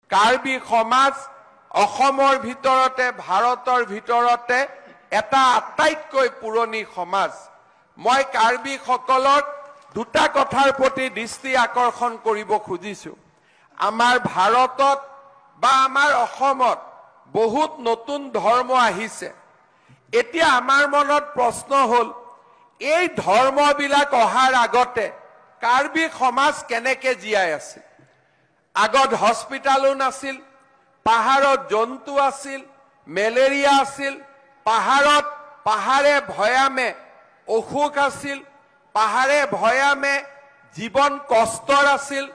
কাৰ্বি সমাজ অসমৰ ভিতৰতে ভাৰতৰ ভিতৰতে এটা আটাইতকৈ পুৰণি সমাজ। মই কাৰ্বি সকলক দুটা কথাৰ প্ৰতি দৃষ্টি আকৰ্ষণ কৰিব খুজিছো। আমাৰ ভাৰতত বা আমাৰ অসমত বহুত নতুন ধৰ্ম আহিছে। এতিয়া আমাৰ মনত প্ৰশ্ন হ'ল, এই ধৰ্মবিলাক অহাৰ আগতে কাৰ্বি সমাজ কেনেকে জীয়াই আছিল? আগত হস্পিটালো নাছিল, পাহাৰত জন্তু আছিল, মেলেৰিয়া আছিল, পাহাৰে ভৈয়ামে অসুখ আছিল, পাহাৰে ভৈয়ামে জীৱন কষ্টৰ আছিল,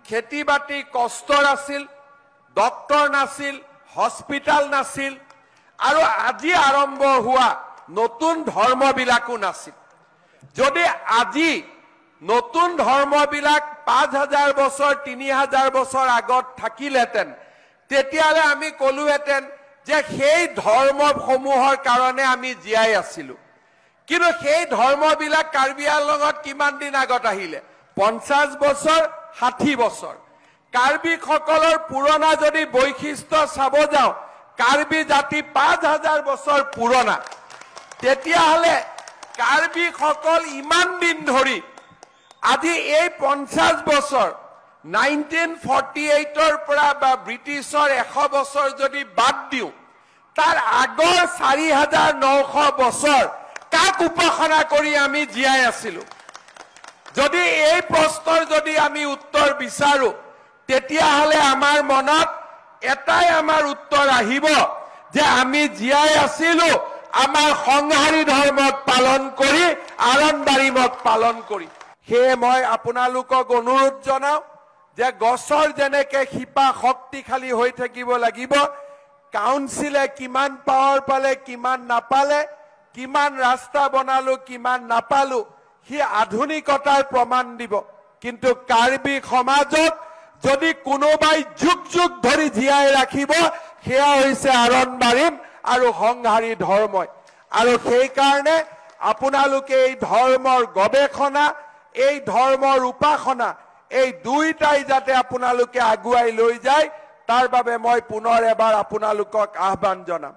খেতি বাতি কষ্টৰ আছিল, ডক্টৰ নাছিল, হস্পিটাল নাছিল, আৰু আজি আৰম্ভ হোৱা নতুন ধৰ্মবিলাকো নাছিল। যদি আজি নতুন ধৰ্মবিলাক ৫,০০০ বছৰ ৩,০০০ বছৰ আগত থাকিলেহেঁতেন, তেতিয়াহ'লে আমি ক'লোহেঁতেন যে সেই ধৰ্মসমূহৰ কাৰণে আমি জীয়াই আছিলো। কিন্তু সেই ধৰ্মবিলাক কাৰ্বি আংলঙত কিমান দিন আগত আহিলে? ৫০ বছৰ ৬০ বছৰ। কাৰ্বিসকলৰ পুৰণা যদি বৈশিষ্ট্য চাব যাওঁ, কাৰ্বি জাতি ৫,০০০ বছৰ পুৰণা। তেতিয়াহ'লে কাৰ্বিসকল ইমান দিন ধৰি আজি এই ৫০ বছৰ 1948ৰ পৰা বা ব্ৰিটিছৰ ১০০ বছৰ যদি বাদ দিওঁ, তাৰ আগৰ ৪,৯০০ বছৰ কাক উপাসনা কৰি আমি জীয়াই আছিলো? যদি এই প্ৰশ্নৰ যদি আমি উত্তৰ বিচাৰো, তেতিয়াহ'লে আমাৰ মনত এটাই আমাৰ উত্তৰ আহিব যে আমি জীয়াই আছিলো আমাৰ সংহাৰী ধৰ্মক পালন কৰি, আৰণ-বাৰী মত পালন কৰি। সেয়ে মই আপোনালোকক অনুৰোধ জনাওঁ যে গছৰ যেনেকে শিপা শক্তিশালী হৈ থাকিব লাগিব, কাউন্সিলে কিমান পাৱাৰ পালে কিমান নাপালে, কিমান ৰাস্তা বনালো কিমান নাপালো, সি আধুনিকতাৰ প্ৰমাণ দিব। কিন্তু কাৰ্বি সমাজক যদি কোনোবাই যুগ যুগ ধৰি জীয়াই ৰাখিব, সেয়া হৈছে আৰণ-বাৰীম আৰু সংহাৰী ধৰ্মই। আৰু সেইকাৰণে আপোনালোকে এই ধৰ্মৰ গৱেষণা, এই ধৰ্মৰ উপাসনা, এই দুইটাই যাতে আপোনালোকে আগুৱাই লৈ যায়, তাৰ বাবে মই পুনৰ এবাৰ আপোনালোকক আহ্বান জনাম।